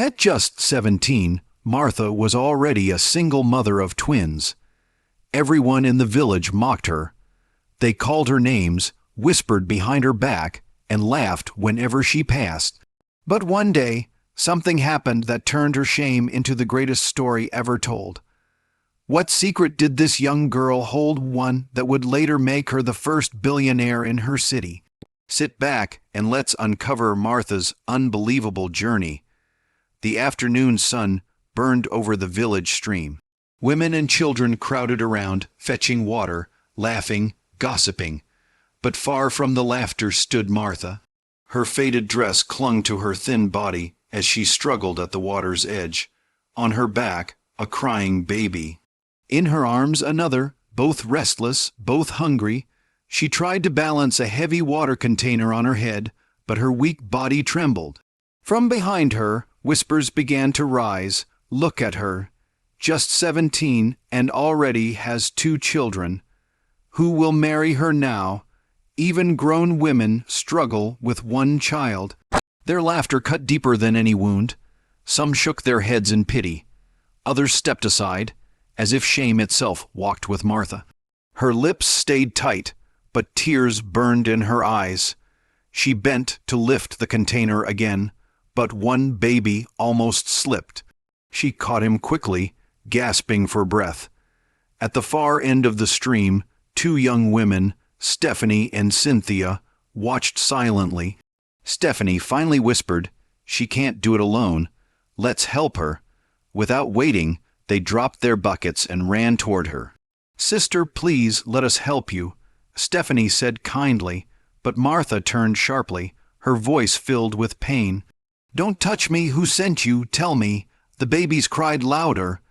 At just 17, Martha was already a single mother of twins. Everyone in the village mocked her. They called her names, whispered behind her back, and laughed whenever she passed. But one day, something happened that turned her shame into the greatest story ever told. What secret did this young girl hold, one that would later make her the first billionaire in her city? Sit back and let's uncover Martha's unbelievable journey. The afternoon sun burned over the village stream. Women and children crowded around, fetching water, laughing, gossiping. But far from the laughter stood Martha. Her faded dress clung to her thin body as she struggled at the water's edge. On her back, a crying baby. In her arms another, both restless, both hungry. She tried to balance a heavy water container on her head, but her weak body trembled. From behind her, whispers began to rise. Look at her. Just 17 and already has 2 children. Who will marry her now? Even grown women struggle with one child. Their laughter cut deeper than any wound. Some shook their heads in pity. Others stepped aside, as if shame itself walked with Martha. Her lips stayed tight, but tears burned in her eyes. She bent to lift the container again, but one baby almost slipped. She caught him quickly, gasping for breath. At the far end of the stream, 2 young women, Stephanie and Cynthia, watched silently. Stephanie finally whispered, "She can't do it alone. Let's help her." Without waiting, they dropped their buckets and ran toward her. "Sister, please let us help you," Stephanie said kindly, but Martha turned sharply, her voice filled with pain. "Don't touch me. Who sent you? Tell me." The babies cried louder.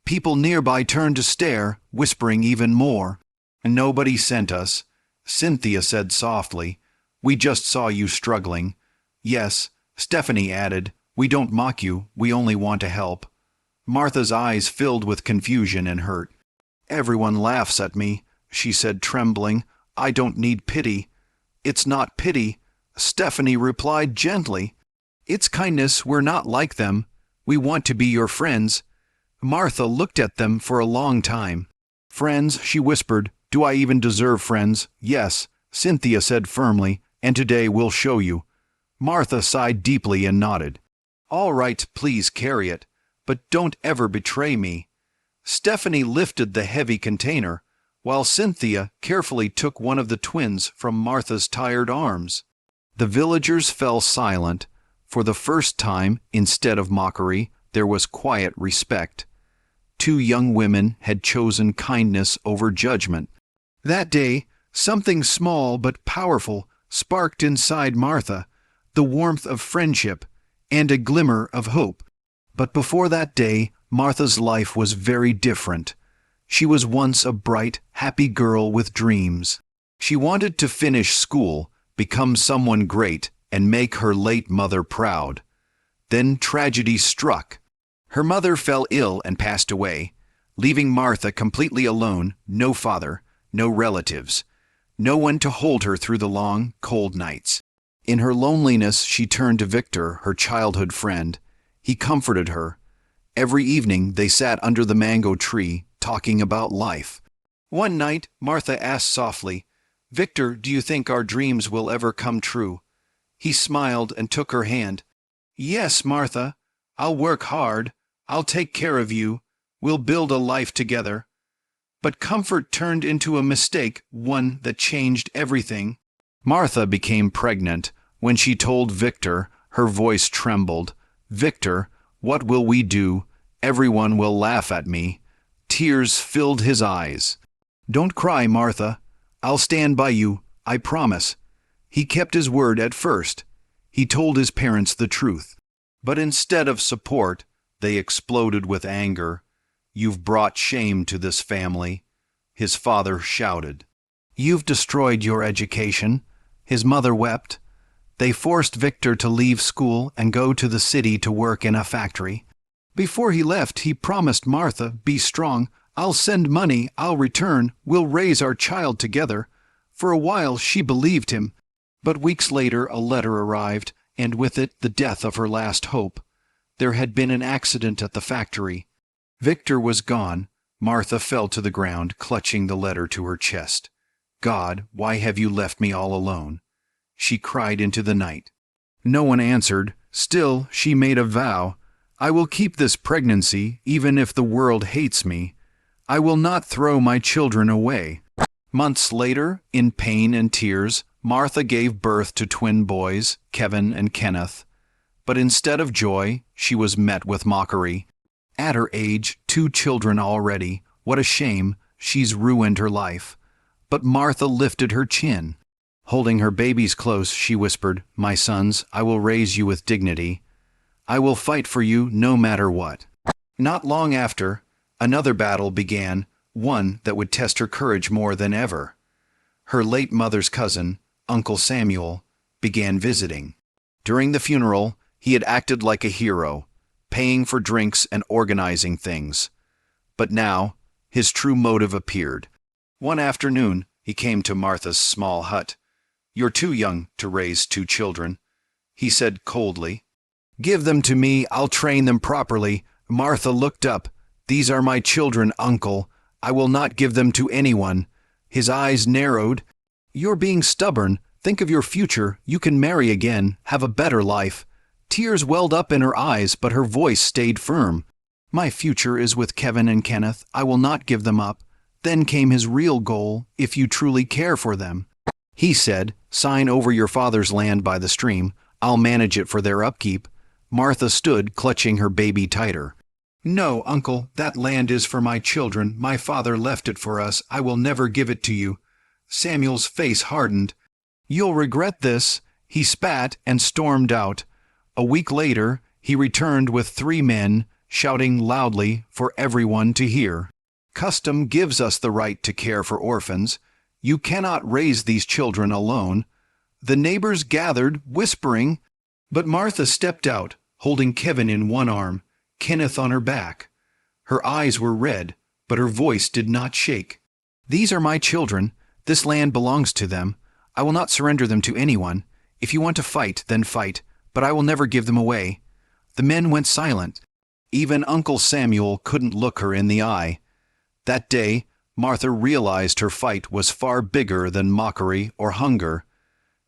People nearby turned to stare, whispering even more. "Nobody sent us," Cynthia said softly. "We just saw you struggling." "Yes," Stephanie added, "we don't mock you, we only want to help." Martha's eyes filled with confusion and hurt. "Everyone laughs at me," she said, trembling. "I don't need pity." "It's not pity," Stephanie replied gently. "It's kindness. We're not like them. We want to be your friends." Martha looked at them for a long time. "Friends," she whispered. "Do I even deserve friends?" "Yes," Cynthia said firmly, "and today we'll show you." Martha sighed deeply and nodded. "All right, please carry it, but don't ever betray me." Stephanie lifted the heavy container, while Cynthia carefully took one of the twins from Martha's tired arms. The villagers fell silent. For the first time, instead of mockery, there was quiet respect. 2 young women had chosen kindness over judgment. That day, something small but powerful sparked inside Martha, the warmth of friendship and a glimmer of hope. But before that day, Martha's life was very different. She was once a bright, happy girl with dreams. She wanted to finish school, become someone great, and make her late mother proud. Then tragedy struck. Her mother fell ill and passed away, leaving Martha completely alone, no father, no relatives, no one to hold her through the long, cold nights. In her loneliness, she turned to Victor, her childhood friend. He comforted her. Every evening they sat under the mango tree, talking about life. One night, Martha asked softly, "Victor, do you think our dreams will ever come true?" He smiled and took her hand. "Yes, Martha. I'll work hard. I'll take care of you. We'll build a life together." But comfort turned into a mistake, one that changed everything. Martha became pregnant. When she told Victor, her voice trembled. "Victor, what will we do? Everyone will laugh at me." Tears filled his eyes. "Don't cry, Martha. I'll stand by you, I promise." He kept his word at first. He told his parents the truth. But instead of support, they exploded with anger. "You've brought shame to this family," his father shouted. "You've destroyed your education," his mother wept. They forced Victor to leave school and go to the city to work in a factory. Before he left, he promised Martha, "Be strong. I'll send money. I'll return. We'll raise our child together." For a while she believed him. But weeks later a letter arrived, and with it the death of her last hope. There had been an accident at the factory. Victor was gone. Martha fell to the ground, clutching the letter to her chest. God, why have you left me all alone? She cried into the night. No one answered. Still, she made a vow. I will keep this pregnancy, even if the world hates me. I will not throw my children away. Months later, in pain and tears, Martha gave birth to twin boys, Kevin and Kenneth. But instead of joy, she was met with mockery. At her age, 2 children already. What a shame, she's ruined her life. But Martha lifted her chin. Holding her babies close, she whispered, My sons, I will raise you with dignity. I will fight for you no matter what. Not long after, another battle began, one that would test her courage more than ever. Her late mother's cousin, Uncle Samuel, began visiting. During the funeral, he had acted like a hero, paying for drinks and organizing things. But now, his true motive appeared. One afternoon, he came to Martha's small hut. You're too young to raise 2 children, he said coldly. Give them to me, I'll train them properly. Martha looked up. These are my children, Uncle. I will not give them to anyone. His eyes narrowed. You're being stubborn. Think of your future. You can marry again, have a better life. Tears welled up in her eyes, but her voice stayed firm. My future is with Kevin and Kenneth. I will not give them up. Then came his real goal, if you truly care for them. He said, Sign over your father's land by the stream. I'll manage it for their upkeep. Martha stood, clutching her baby tighter. No, Uncle, that land is for my children. My father left it for us. I will never give it to you. Samuel's face hardened. You'll regret this. He spat and stormed out. A week later, he returned with 3 men, shouting loudly for everyone to hear. Custom gives us the right to care for orphans. You cannot raise these children alone. The neighbors gathered, whispering, but Martha stepped out, holding Kevin in one arm, Kenneth on her back. Her eyes were red, but her voice did not shake. These are my children. This land belongs to them. I will not surrender them to anyone. If you want to fight, then fight, but I will never give them away. The men went silent. Even Uncle Samuel couldn't look her in the eye. That day, Martha realized her fight was far bigger than mockery or hunger.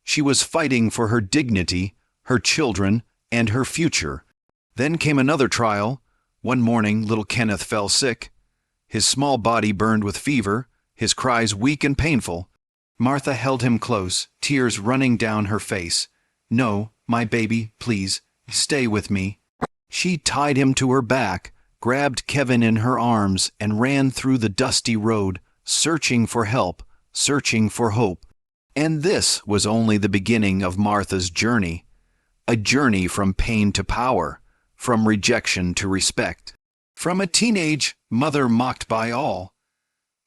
She was fighting for her dignity, her children, and her future. Then came another trial. One morning, little Kenneth fell sick. His small body burned with fever, his cries weak and painful. Martha held him close, tears running down her face. No, my baby, please, stay with me. She tied him to her back, grabbed Kevin in her arms, and ran through the dusty road, searching for help, searching for hope. And this was only the beginning of Martha's journey. A journey from pain to power, from rejection to respect. From a teenage mother mocked by all,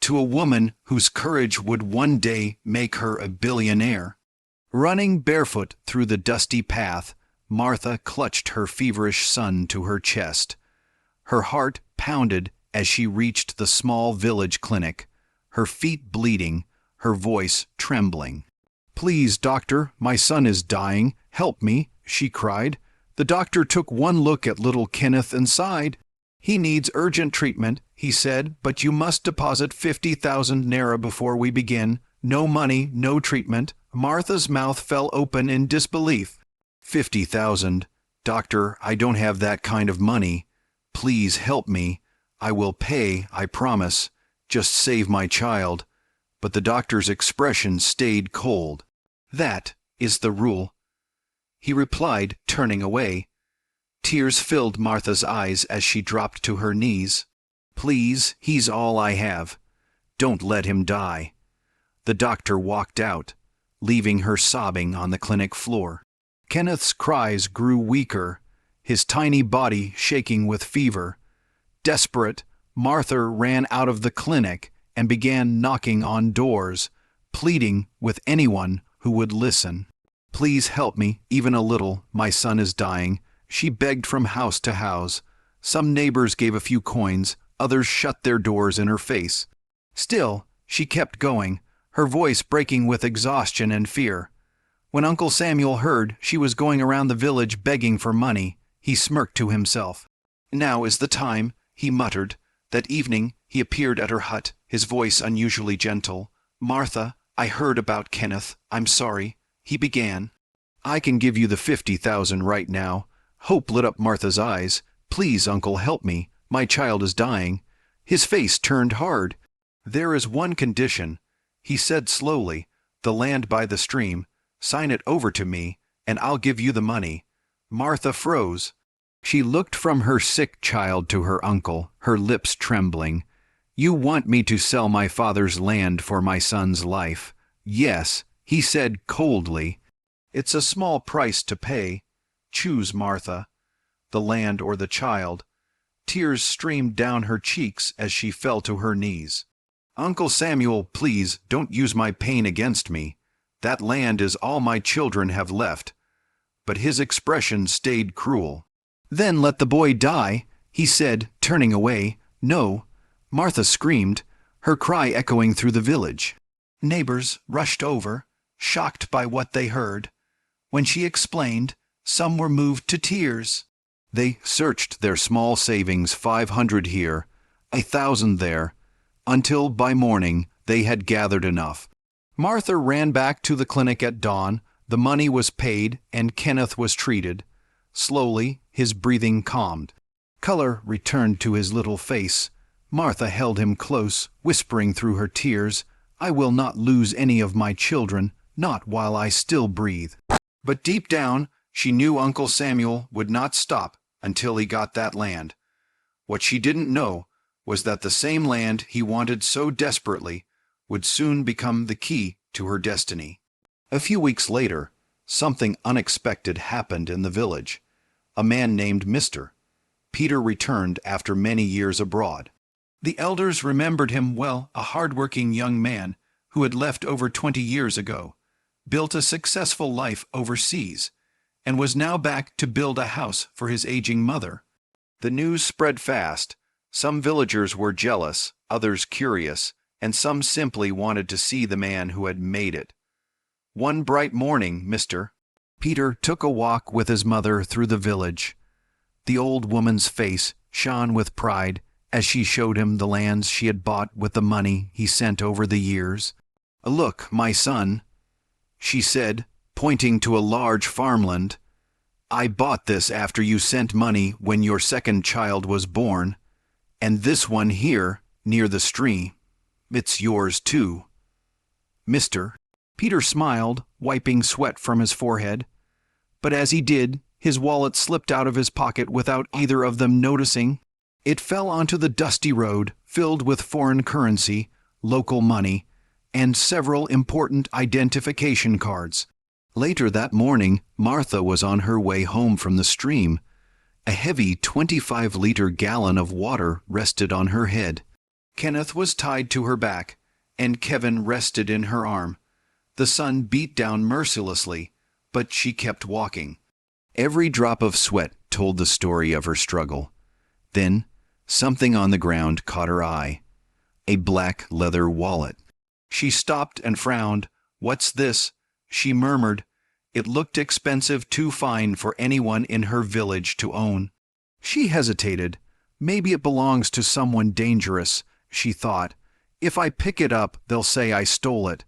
to a woman whose courage would one day make her a billionaire. Running barefoot through the dusty path, Martha clutched her feverish son to her chest. Her heart pounded as she reached the small village clinic, her feet bleeding, her voice trembling. Please, doctor, my son is dying. Help me, she cried. The doctor took one look at little Kenneth and sighed. He needs urgent treatment, he said, but you must deposit 50,000 naira before we begin. No money, no treatment. Martha's mouth fell open in disbelief. 50,000. Doctor, I don't have that kind of money. Please help me. I will pay, I promise. Just save my child. But the doctor's expression stayed cold. That is the rule, he replied, turning away. Tears filled Martha's eyes as she dropped to her knees. Please, he's all I have. Don't let him die. The doctor walked out, leaving her sobbing on the clinic floor. Kenneth's cries grew weaker, his tiny body shaking with fever. Desperate, Martha ran out of the clinic and began knocking on doors, pleading with anyone who would listen. Please help me, even a little. My son is dying. She begged from house to house. Some neighbors gave a few coins, others shut their doors in her face. Still, she kept going, her voice breaking with exhaustion and fear. When Uncle Samuel heard she was going around the village begging for money, He smirked to himself. Now is the time, he muttered. That evening he appeared at her hut, his voice unusually gentle. Martha, I heard about Kenneth. I'm sorry, he began. I can give you the 50,000 right now. Hope lit up Martha's eyes. Please, uncle, help me. My child is dying. His face turned hard. There is one condition, he said slowly. The land by the stream. Sign it over to me, and I'll give you the money. Martha froze. She looked from her sick child to her uncle, her lips trembling. You want me to sell my father's land for my son's life? Yes, he said coldly. It's a small price to pay. Choose, Martha. The land or the child. Tears streamed down her cheeks as she fell to her knees. Uncle Samuel, please don't use my pain against me. That land is all my children have left. But his expression stayed cruel. Then let the boy die, he said, turning away. No, Martha screamed, her cry echoing through the village. Neighbors rushed over, shocked by what they heard. When she explained, some were moved to tears. They searched their small savings, 500 here, 1,000 there, until by morning they had gathered enough. Martha ran back to the clinic at dawn. The money was paid and Kenneth was treated. Slowly, his breathing calmed. Color returned to his little face. Martha held him close, whispering through her tears, I will not lose any of my children, not while I still breathe. But deep down, she knew Uncle Samuel would not stop until he got that land. What she didn't know was that the same land he wanted so desperately would soon become the key to her destiny. A few weeks later, something unexpected happened in the village. A man named Mr. Peter returned after many years abroad. The elders remembered him well, a hard-working young man who had left over 20 years ago, built a successful life overseas, and was now back to build a house for his aging mother. The news spread fast. Some villagers were jealous, others curious, and some simply wanted to see the man who had made it. One bright morning, Mr. Peter took a walk with his mother through the village. The old woman's face shone with pride as she showed him the lands she had bought with the money he sent over the years. Look, my son, she said, pointing to a large farmland. I bought this after you sent money when your second child was born. And this one here, near the stream, it's yours too. Mr. Peter smiled, wiping sweat from his forehead. But as he did, his wallet slipped out of his pocket without either of them noticing. It fell onto the dusty road, filled with foreign currency, local money, and several important identification cards. Later that morning, Martha was on her way home from the stream. A heavy 25-liter gallon of water rested on her head. Kenneth was tied to her back, and Kevin rested in her arm. The sun beat down mercilessly, but she kept walking. Every drop of sweat told the story of her struggle. Then, something on the ground caught her eye. A black leather wallet. She stopped and frowned. "What's this?" she murmured. It looked expensive, too fine for anyone in her village to own. She hesitated. Maybe it belongs to someone dangerous, she thought. If I pick it up, they'll say I stole it.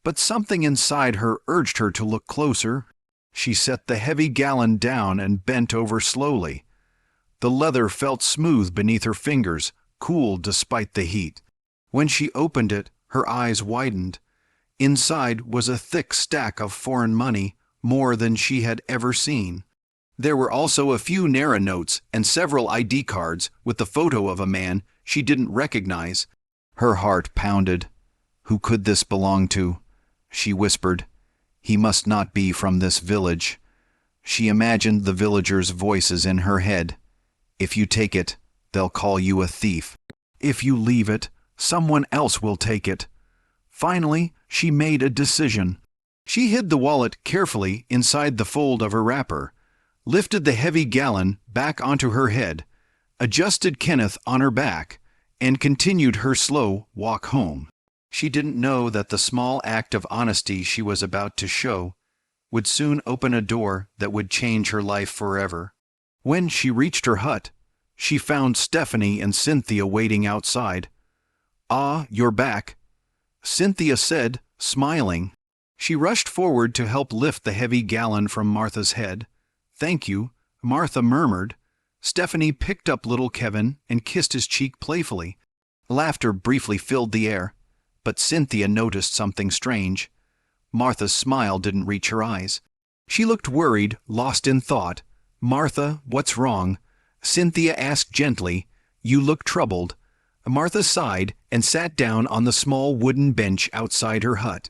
But something inside her urged her to look closer. She set the heavy gallon down and bent over slowly. The leather felt smooth beneath her fingers, cool despite the heat. When she opened it, her eyes widened. Inside was a thick stack of foreign money, more than she had ever seen. There were also a few Naira notes and several ID cards with the photo of a man she didn't recognize. Her heart pounded. Who could this belong to? She whispered. He must not be from this village. She imagined the villagers' voices in her head. If you take it, they'll call you a thief. If you leave it, someone else will take it. Finally, she made a decision. She hid the wallet carefully inside the fold of her wrapper, lifted the heavy gallon back onto her head, adjusted Kenneth on her back, and continued her slow walk home. She didn't know that the small act of honesty she was about to show would soon open a door that would change her life forever. When she reached her hut, she found Stephanie and Cynthia waiting outside. "Ah, you're back," Cynthia said, smiling. She rushed forward to help lift the heavy gallon from Martha's head. "Thank you," Martha murmured. Stephanie picked up little Kevin and kissed his cheek playfully. Laughter briefly filled the air, but Cynthia noticed something strange. Martha's smile didn't reach her eyes. She looked worried, lost in thought. "Martha, what's wrong?" Cynthia asked gently. "You look troubled." Martha sighed and sat down on the small wooden bench outside her hut.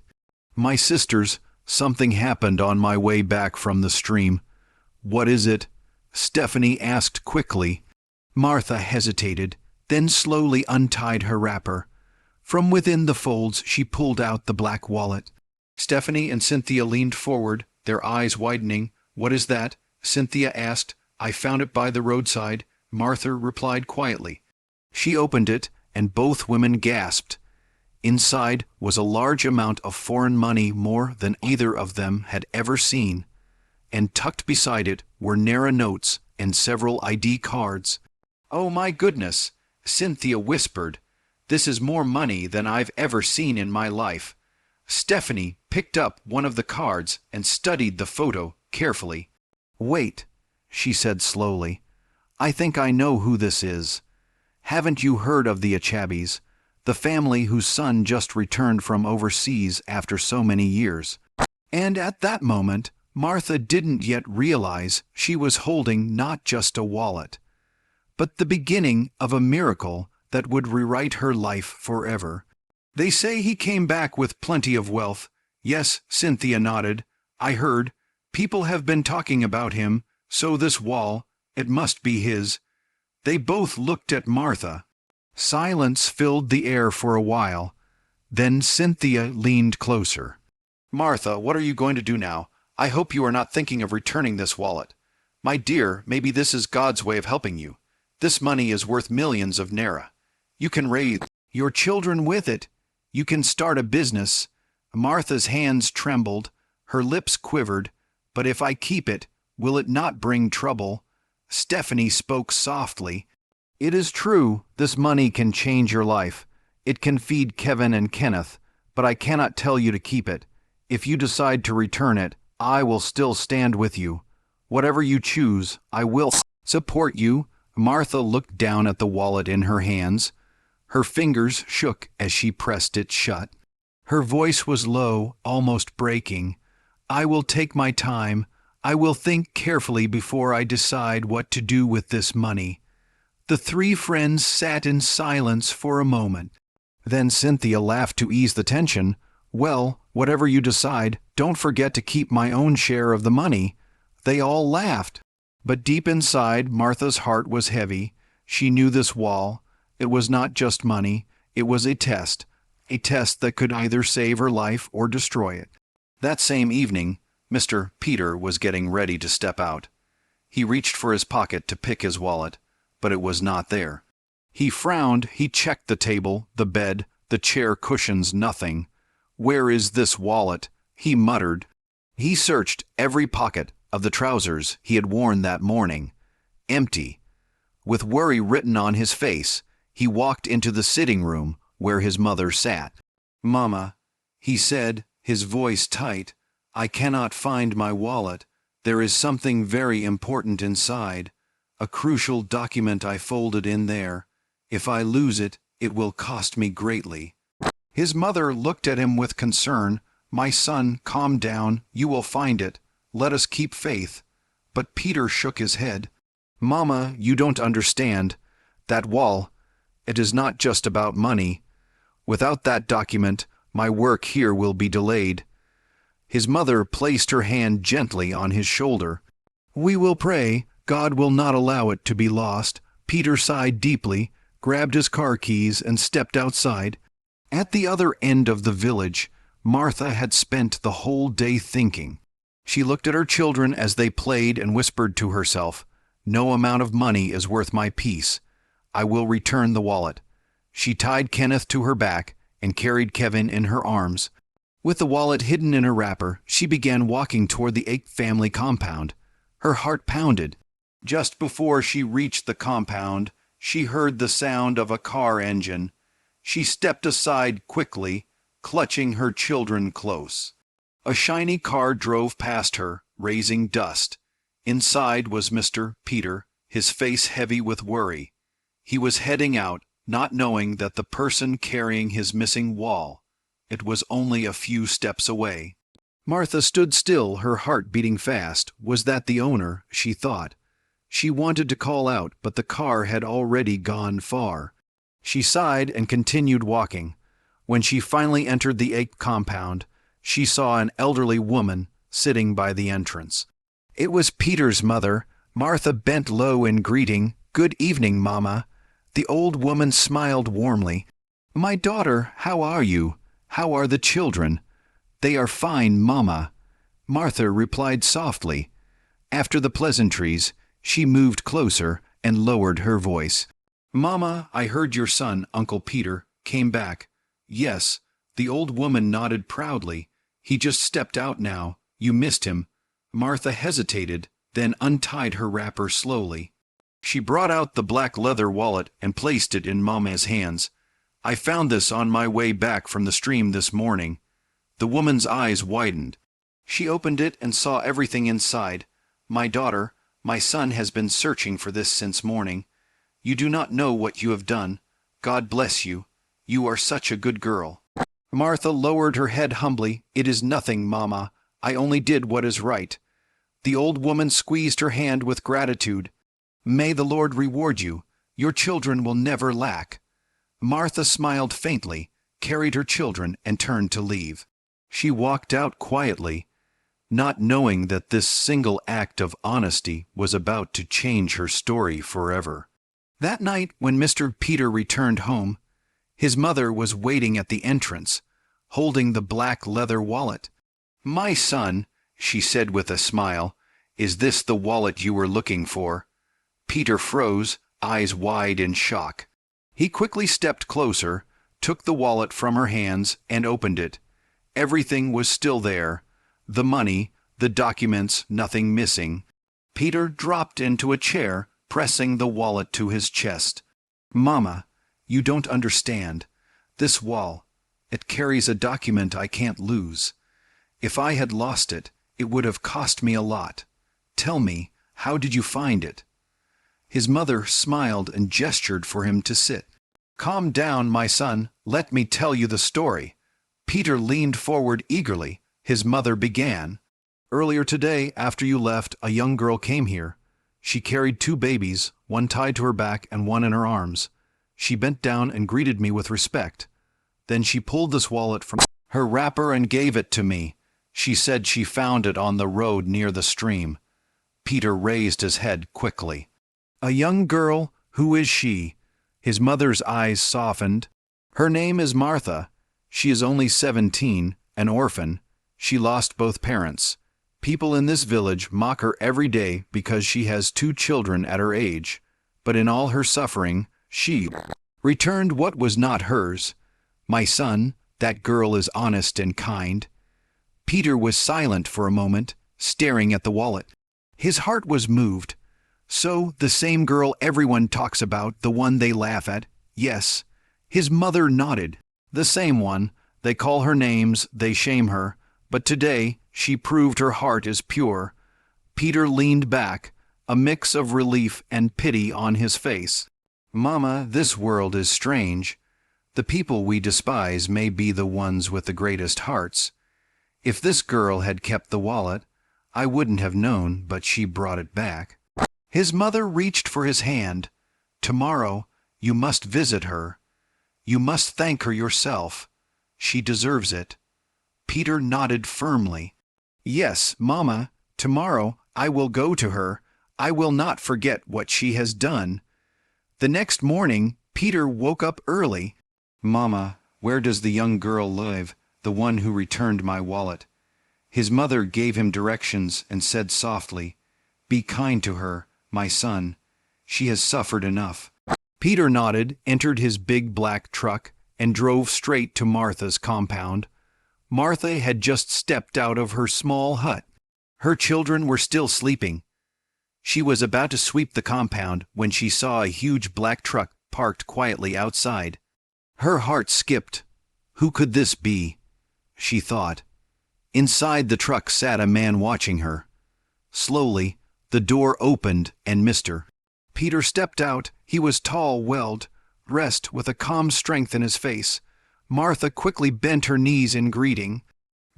"My sisters, something happened on my way back from the stream." "What is it?" Stephanie asked quickly. Martha hesitated, then slowly untied her wrapper. From within the folds she pulled out the black wallet. Stephanie and Cynthia leaned forward, their eyes widening. "What is that?" Cynthia asked. "I found it by the roadside," Martha replied quietly. She opened it, and both women gasped. Inside was a large amount of foreign money, more than either of them had ever seen, and tucked beside it were Naira notes and several ID cards. "Oh my goodness," Cynthia whispered. "This is more money than I've ever seen in my life." Stephanie picked up one of the cards and studied the photo carefully. "Wait," she said slowly. "I think I know who this is. Haven't you heard of the Achabis, the family whose son just returned from overseas after so many years?" And at that moment, Martha didn't yet realize she was holding not just a wallet, but the beginning of a miracle that would rewrite her life forever. "They say he came back with plenty of wealth." "Yes," Cynthia nodded. "I heard. People have been talking about him, so this wall, it must be his." They both looked at Martha. Silence filled the air for a while. Then Cynthia leaned closer. "Martha, what are you going to do now? I hope you are not thinking of returning this wallet. My dear, maybe this is God's way of helping you. This money is worth millions of Naira. You can raise your children with it. You can start a business." Martha's hands trembled, her lips quivered. "But if I keep it, will it not bring trouble?" Stephanie spoke softly. "It is true, this money can change your life. It can feed Kevin and Kenneth, but I cannot tell you to keep it. If you decide to return it, I will still stand with you. Whatever you choose, I will support you." Martha looked down at the wallet in her hands. Her fingers shook as she pressed it shut. Her voice was low, almost breaking. "I will take my time. I will think carefully before I decide what to do with this money." The three friends sat in silence for a moment. Then Cynthia laughed to ease the tension. "Well, whatever you decide, don't forget to keep my own share of the money." They all laughed. But deep inside, Martha's heart was heavy. She knew this wall. It was not just money. It was a test that could either save her life or destroy it. That same evening, Mr. Peter was getting ready to step out. He reached for his pocket to pick his wallet, but it was not there. He frowned. He checked the table, the bed, the chair cushions, nothing. "Where is this wallet?" he muttered. He searched every pocket of the trousers he had worn that morning. Empty. With worry written on his face, he walked into the sitting room where his mother sat. "Mama," he said, his voice tight, "I cannot find my wallet. There is something very important inside. A crucial document I folded in there. If I lose it, it will cost me greatly." His mother looked at him with concern. "My son, calm down. You will find it. Let us keep faith." But Peter shook his head. "Mama, you don't understand. That wall, it is not just about money. Without that document, my work here will be delayed." His mother placed her hand gently on his shoulder. "We will pray. God will not allow it to be lost." Peter sighed deeply, grabbed his car keys, and stepped outside. At the other end of the village, Martha had spent the whole day thinking. She looked at her children as they played and whispered to herself, "No amount of money is worth my peace. I will return the wallet." She tied Kenneth to her back and carried Kevin in her arms. With the wallet hidden in her wrapper, she began walking toward the Ake family compound. Her heart pounded. Just before she reached the compound, she heard the sound of a car engine. She stepped aside quickly, clutching her children close. A shiny car drove past her, raising dust. Inside was Mr. Peter, his face heavy with worry. He was heading out, not knowing that the person carrying his missing wall, it was only a few steps away. Martha stood still, her heart beating fast. Was that the owner, she thought. She wanted to call out, but the car had already gone far. She sighed and continued walking. When she finally entered the ape compound, she saw an elderly woman sitting by the entrance. It was Peter's mother. Martha bent low in greeting. "Good evening, Mama." The old woman smiled warmly. "My daughter, how are you? How are the children?" "They are fine, Mama," Martha replied softly. After the pleasantries, she moved closer and lowered her voice. "Mama, I heard your son, Uncle Peter, came back." "Yes," the old woman nodded proudly. "He just stepped out now. You missed him." Martha hesitated, then untied her wrapper slowly. She brought out the black leather wallet and placed it in Mama's hands. "I found this on my way back from the stream this morning." The woman's eyes widened. She opened it and saw everything inside. "My daughter, my son has been searching for this since morning. You do not know what you have done. God bless you. You are such a good girl." Martha lowered her head humbly. "It is nothing, Mama. I only did what is right." The old woman squeezed her hand with gratitude. "May the Lord reward you. Your children will never lack." Martha smiled faintly, carried her children, and turned to leave. She walked out quietly, not knowing that this single act of honesty was about to change her story forever. That night, when Mr. Peter returned home, his mother was waiting at the entrance, holding the black leather wallet. "My son," she said with a smile, "is this the wallet you were looking for?" Peter froze, eyes wide in shock. He quickly stepped closer, took the wallet from her hands, and opened it. Everything was still there. The money, the documents, nothing missing. Peter dropped into a chair, pressing the wallet to his chest. "Mama, you don't understand. This wall, it carries a document I can't lose. If I had lost it, it would have cost me a lot. Tell me, how did you find it?" His mother smiled and gestured for him to sit. "Calm down, my son. Let me tell you the story." Peter leaned forward eagerly. His mother began. "Earlier today, after you left, a young girl came here. She carried 2 babies, one tied to her back and one in her arms. She bent down and greeted me with respect. Then she pulled this wallet from her wrapper and gave it to me. She said she found it on the road near the stream." Peter raised his head quickly. "A young girl? Who is she?" His mother's eyes softened. "Her name is Martha. She is only 17, an orphan. She lost both parents. People in this village mock her every day because she has 2 children at her age. But in all her suffering, she returned what was not hers. My son, that girl is honest and kind." Peter was silent for a moment, staring at the wallet. His heart was moved. "So, the same girl everyone talks about, the one they laugh at?" "Yes." His mother nodded. "The same one. They call her names, they shame her. But today, she proved her heart is pure." Peter leaned back, a mix of relief and pity on his face. "Mama, this world is strange. The people we despise may be the ones with the greatest hearts. If this girl had kept the wallet, I wouldn't have known, but she brought it back." His mother reached for his hand. "Tomorrow, you must visit her. You must thank her yourself. She deserves it." Peter nodded firmly. "Yes, Mama, tomorrow I will go to her. I will not forget what she has done." The next morning, Peter woke up early. "Mama, where does the young girl live, the one who returned my wallet?" His mother gave him directions and said softly, "Be kind to her, my son. She has suffered enough." Peter nodded, entered his big black truck, and drove straight to Martha's compound. Martha had just stepped out of her small hut. Her children were still sleeping. She was about to sweep the compound when she saw a huge black truck parked quietly outside. Her heart skipped. Who could this be? She thought. Inside the truck sat a man watching her. Slowly, the door opened and Mr. Peter stepped out. He was tall, well-dressed, with a calm strength in his face. Martha quickly bent her knees in greeting.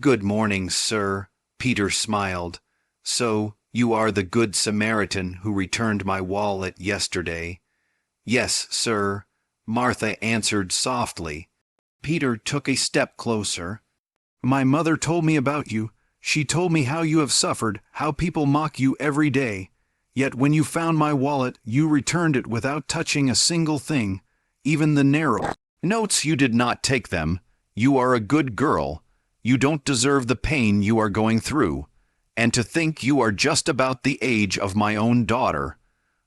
"Good morning, sir," Peter smiled. "So, you are the Good Samaritan who returned my wallet yesterday?" "Yes, sir," Martha answered softly. Peter took a step closer. "My mother told me about you. She told me how you have suffered, how people mock you every day. Yet when you found my wallet, you returned it without touching a single thing, even the narrow notes. You did not take them. You are a good girl. You don't deserve the pain you are going through. And to think you are just about the age of my own daughter."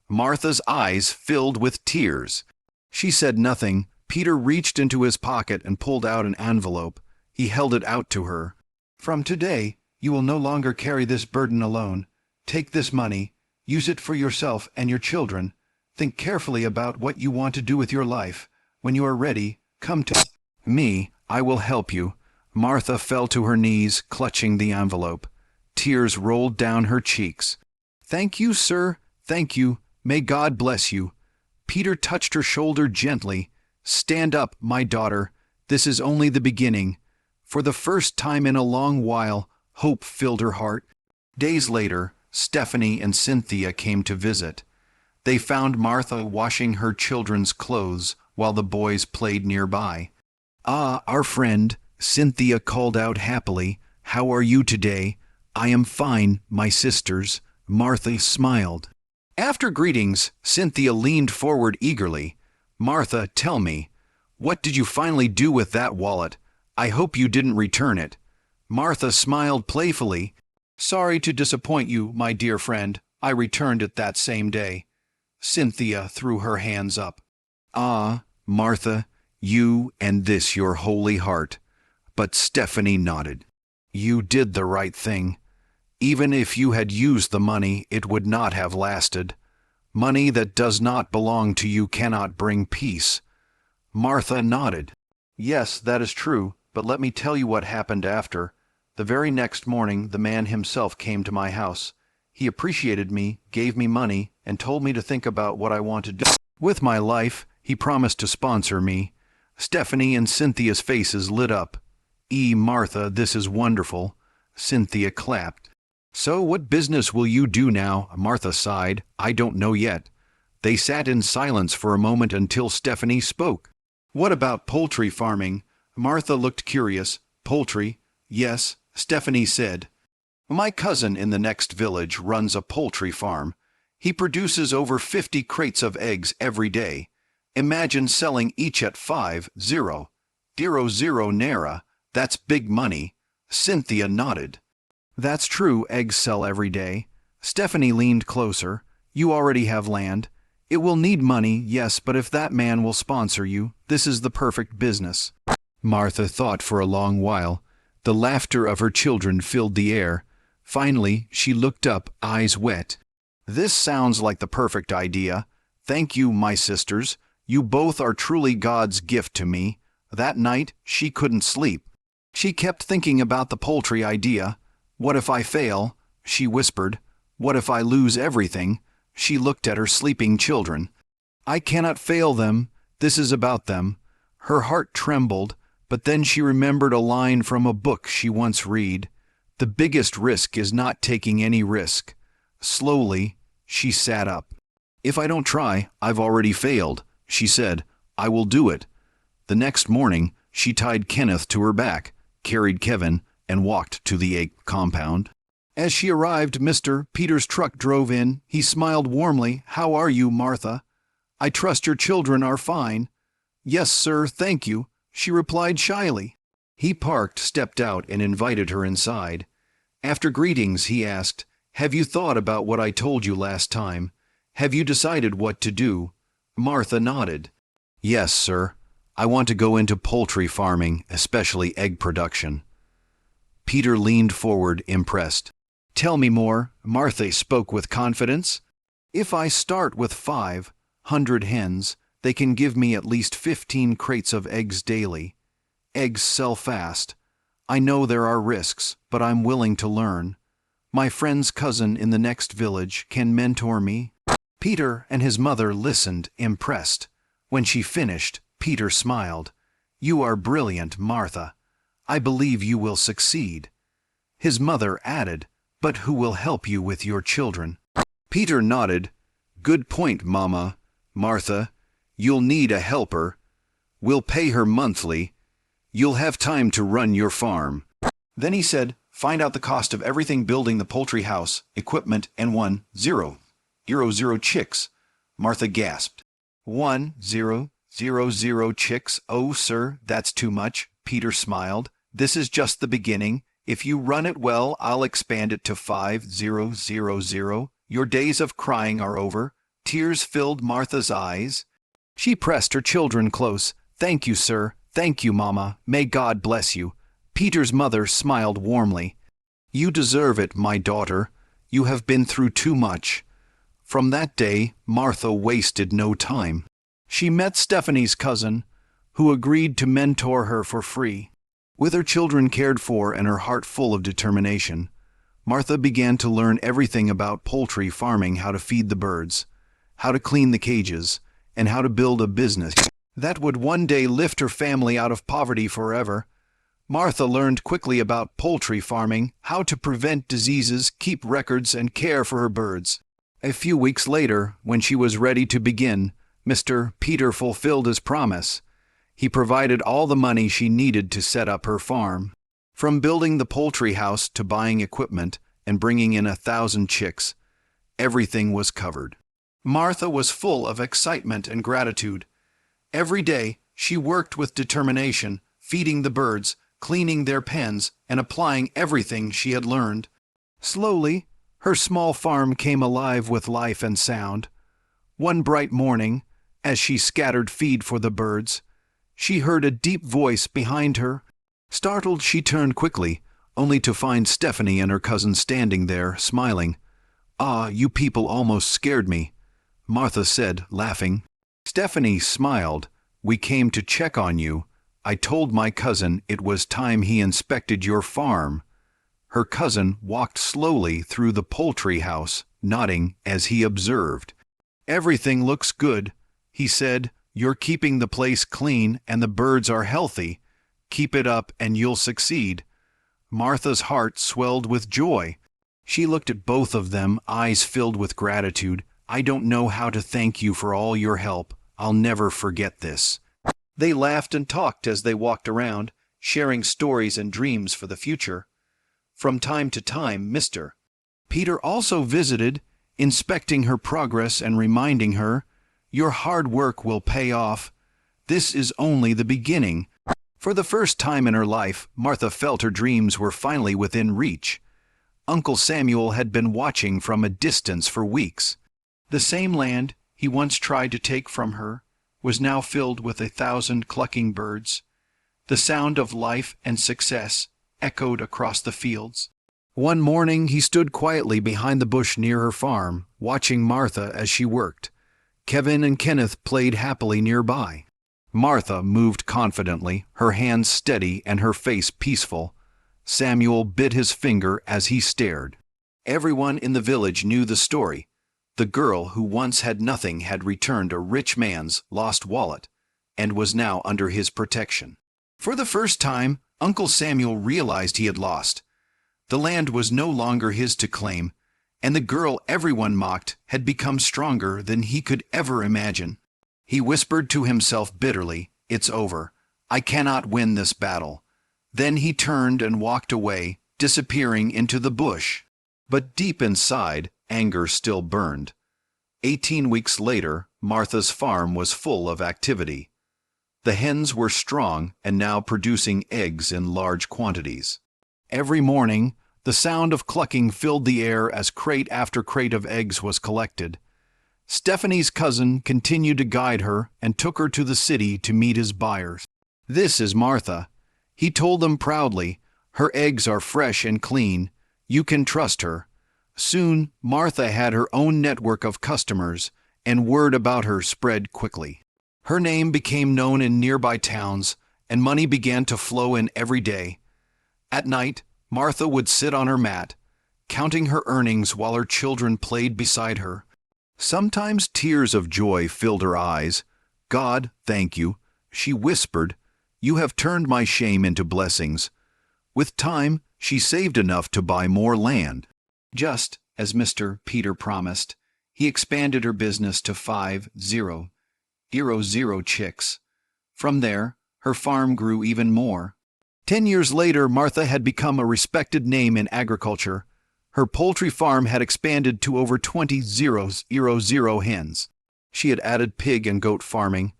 Martha's eyes filled with tears. She said nothing. Peter reached into his pocket and pulled out an envelope. He held it out to her. "From today, you will no longer carry this burden alone. Take this money. Use it for yourself and your children. Think carefully about what you want to do with your life. When you are ready, come to me. I will help you." Martha fell to her knees, clutching the envelope. Tears rolled down her cheeks. "Thank you, sir. Thank you. May God bless you." Peter touched her shoulder gently. "Stand up, my daughter. This is only the beginning." For the first time in a long while, hope filled her heart. Days later, Stephanie and Cynthia came to visit. They found Martha washing her children's clothes while the boys played nearby. "Ah, our friend," Cynthia called out happily. "How are you today?" "I am fine, my sisters." Martha smiled. After greetings, Cynthia leaned forward eagerly. "Martha, tell me, what did you finally do with that wallet? I hope you didn't return it." Martha smiled playfully. "Sorry to disappoint you, my dear friend. I returned it that same day." Cynthia threw her hands up. "Ah, Martha, you and this your holy heart." But Stephanie nodded. "You did the right thing. Even if you had used the money, it would not have lasted. Money that does not belong to you cannot bring peace." Martha nodded. "Yes, that is true, but let me tell you what happened after. The very next morning the man himself came to my house. He appreciated me, gave me money, and told me to think about what I want to do with my life. He promised to sponsor me." Stephanie and Cynthia's faces lit up. Martha, this is wonderful." Cynthia clapped. "So what business will you do now?" Martha sighed. "I don't know yet." They sat in silence for a moment until Stephanie spoke. "What about poultry farming?" Martha looked curious. "Poultry? Yes," Stephanie said. "My cousin in the next village runs a poultry farm. He produces over 50 crates of eggs every day. Imagine selling each at 5,000 naira. That's big money." Cynthia nodded. "That's true, eggs sell every day." Stephanie leaned closer. "You already have land. It will need money, yes, but if that man will sponsor you, this is the perfect business." Martha thought for a long while. The laughter of her children filled the air. Finally, she looked up, eyes wet. "This sounds like the perfect idea. Thank you, my sisters. You both are truly God's gift to me." That night, she couldn't sleep. She kept thinking about the poultry idea. "What if I fail?" she whispered. "What if I lose everything?" She looked at her sleeping children. "I cannot fail them. This is about them." Her heart trembled, but then she remembered a line from a book she once read. "The biggest risk is not taking any risk." Slowly, she sat up. "If I don't try, I've already failed," she said. "I will do it." The next morning, she tied Kenneth to her back, carried Kevin, and walked to the egg compound. As she arrived, Mr. Peter's truck drove in. He smiled warmly. "How are you, Martha? I trust your children are fine." "Yes, sir, thank you," she replied shyly. He parked, stepped out, and invited her inside. After greetings, he asked, "Have you thought about what I told you last time? Have you decided what to do?" Martha nodded. "Yes, sir. I want to go into poultry farming, especially egg production." Peter leaned forward, impressed. "Tell me more." Martha spoke with confidence. If I start with 500 hens, they can give me at least 15 crates of eggs daily. Eggs sell fast. I know there are risks, but I'm willing to learn. My friend's cousin in the next village can mentor me." Peter and his mother listened, impressed. When she finished, Peter smiled. "You are brilliant, Martha. I believe you will succeed." His mother added, "But who will help you with your children?" Peter nodded. "Good point, Mama. Martha, you'll need a helper. We'll pay her monthly. You'll have time to run your farm." Then he said, "Find out the cost of everything building the poultry house, equipment, and 1,000 chicks." Martha gasped. 1,000 chicks? "Oh, sir, that's too much." Peter smiled. "This is just the beginning. If you run it well, I'll expand it to 5,000. Your days of crying are over." Tears filled Martha's eyes. She pressed her children close. "Thank you, sir. Thank you, Mama. May God bless you." Peter's mother smiled warmly. "You deserve it, my daughter. You have been through too much." From that day, Martha wasted no time. She met Stephanie's cousin, who agreed to mentor her for free. With her children cared for and her heart full of determination, Martha began to learn everything about poultry farming: how to feed the birds, how to clean the cages, and how to build a business that would one day lift her family out of poverty forever. Martha learned quickly about poultry farming, how to prevent diseases, keep records, and care for her birds. A few weeks later, when she was ready to begin, Mr. Peter fulfilled his promise. He provided all the money she needed to set up her farm. From building the poultry house to buying equipment and bringing in 1,000 chicks, everything was covered. Martha was full of excitement and gratitude. Every day, she worked with determination, feeding the birds, cleaning their pens, and applying everything she had learned. Slowly, her small farm came alive with life and sound. One bright morning, as she scattered feed for the birds, she heard a deep voice behind her. Startled, she turned quickly, only to find Stephanie and her cousin standing there, smiling. "Ah, you people almost scared me," Martha said, laughing. Stephanie smiled. "We came to check on you. I told my cousin it was time he inspected your farm." Her cousin walked slowly through the poultry house, nodding as he observed. "Everything looks good," he said. "You're keeping the place clean and the birds are healthy. Keep it up and you'll succeed." Martha's heart swelled with joy. She looked at both of them, eyes filled with gratitude. "I don't know how to thank you for all your help. I'll never forget this." They laughed and talked as they walked around, sharing stories and dreams for the future. From time to time, Mr. Peter also visited, inspecting her progress and reminding her, "Your hard work will pay off. This is only the beginning." For the first time in her life, Martha felt her dreams were finally within reach. Uncle Samuel had been watching from a distance for weeks. The same land he once tried to take from her was now filled with 1,000 clucking birds. The sound of life and success echoed across the fields. One morning he stood quietly behind the bush near her farm, watching Martha as she worked. Kevin and Kenneth played happily nearby. Martha moved confidently, her hands steady and her face peaceful. Samuel bit his finger as he stared. Everyone in the village knew the story. The girl who once had nothing had returned a rich man's lost wallet and was now under his protection. For the first time, Uncle Samuel realized he had lost. The land was no longer his to claim, and the girl everyone mocked had become stronger than he could ever imagine. He whispered to himself bitterly, "It's over. I cannot win this battle." Then he turned and walked away, disappearing into the bush. But deep inside, anger still burned. 18 weeks later, Martha's farm was full of activity. The hens were strong and now producing eggs in large quantities. Every morning, the sound of clucking filled the air as crate after crate of eggs was collected. Stephanie's cousin continued to guide her and took her to the city to meet his buyers. "This is Martha," he told them proudly. "Her eggs are fresh and clean. You can trust her. Soon, Martha had her own network of customers, and word about her spread quickly. Her name became known in nearby towns, and money began to flow in every day. At night, Martha would sit on her mat, counting her earnings while her children played beside her. Sometimes tears of joy filled her eyes. "God, thank you," she whispered. "You have turned my shame into blessings." With time, she saved enough to buy more land. Just as Mr. Peter promised, he expanded her business to 5,000 chicks. From there, her farm grew even more. 10 years later, Martha had become a respected name in agriculture. Her poultry farm had expanded to over 20,000 hens. She had added pig and goat farming.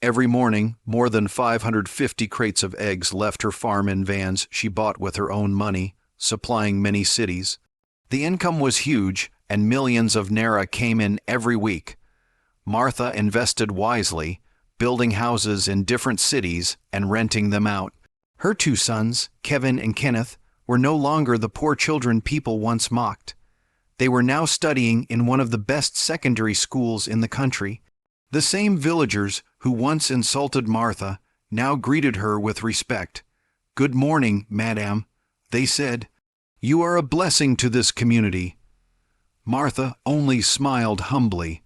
Every morning, more than 550 crates of eggs left her farm in vans she bought with her own money, supplying many cities. The income was huge, and millions of naira came in every week. Martha invested wisely, building houses in different cities and renting them out. Her 2 sons, Kevin and Kenneth, were no longer the poor children people once mocked. They were now studying in one of the best secondary schools in the country. The same villagers who once insulted Martha now greeted her with respect. "Good morning, madam," they said. "You are a blessing to this community." Martha only smiled humbly,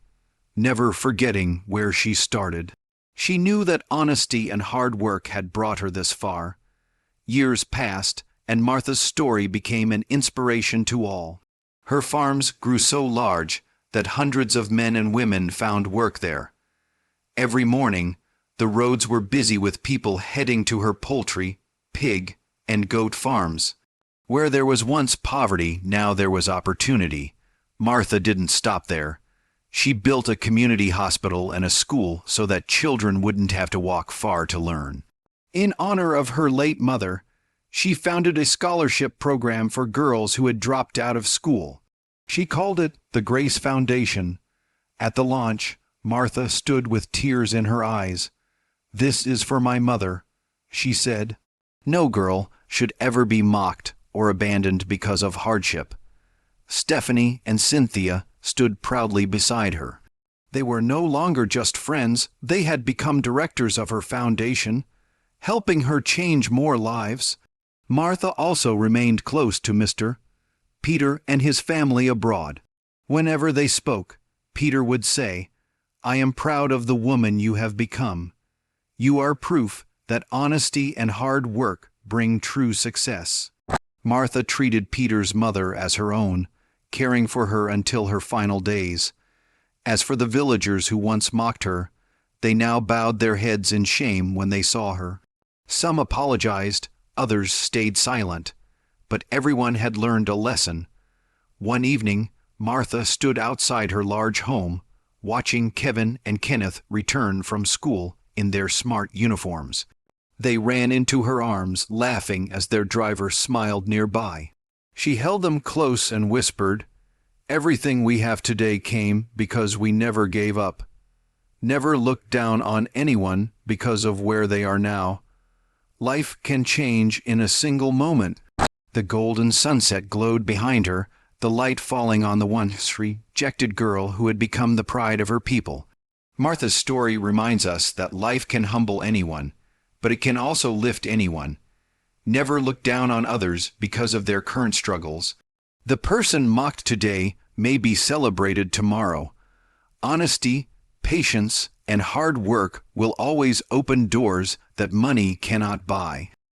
never forgetting where she started. She knew that honesty and hard work had brought her this far. Years passed, and Martha's story became an inspiration to all. Her farms grew so large that hundreds of men and women found work there. Every morning, the roads were busy with people heading to her poultry, pig, and goat farms. Where there was once poverty, now there was opportunity. Martha didn't stop there. She built a community hospital and a school so that children wouldn't have to walk far to learn. In honor of her late mother, she founded a scholarship program for girls who had dropped out of school. She called it the Grace Foundation. At the launch, Martha stood with tears in her eyes. "This is for my mother," she said. No girl should ever be mocked or abandoned because of hardship. Stephanie and Cynthia stood proudly beside her. They were no longer just friends, they had become directors of her foundation, helping her change more lives. Martha also remained close to Mr. Peter and his family abroad. Whenever they spoke, Peter would say, "I am proud of the woman you have become. You are proof that honesty and hard work bring true success." Martha treated Peter's mother as her own, caring for her until her final days. As for the villagers who once mocked her, they now bowed their heads in shame when they saw her. Some apologized, others stayed silent, but everyone had learned a lesson. One evening, Martha stood outside her large home, watching Kevin and Kenneth return from school in their smart uniforms. They ran into her arms, laughing as their driver smiled nearby. She held them close and whispered, "Everything we have today came because we never gave up. Never looked down on anyone because of where they are now. Life can change in a single moment." The golden sunset glowed behind her, the light falling on the once rejected girl who had become the pride of her people. Martha's story reminds us that life can humble anyone, but it can also lift anyone. Never look down on others because of their current struggles. The person mocked today may be celebrated tomorrow. Honesty, patience, and hard work will always open doors that money cannot buy.